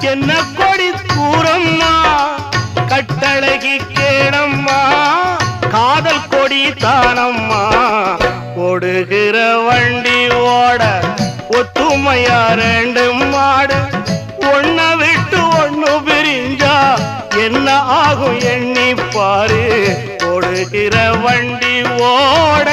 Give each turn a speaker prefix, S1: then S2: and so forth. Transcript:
S1: என்ன கொடி கூறம்மா கட்டழகி கேளம்மா காதல் கொடி தானம்மா ஓடுகிற வண்டி ஓட ஒத்துமையா ரெண்டு மாடு ஒன்ன விட்டு ஒண்ணு பிரிஞ்சா என்ன ஆகும் எண்ணி பாரு ஓடுகிற வண்டி ஓட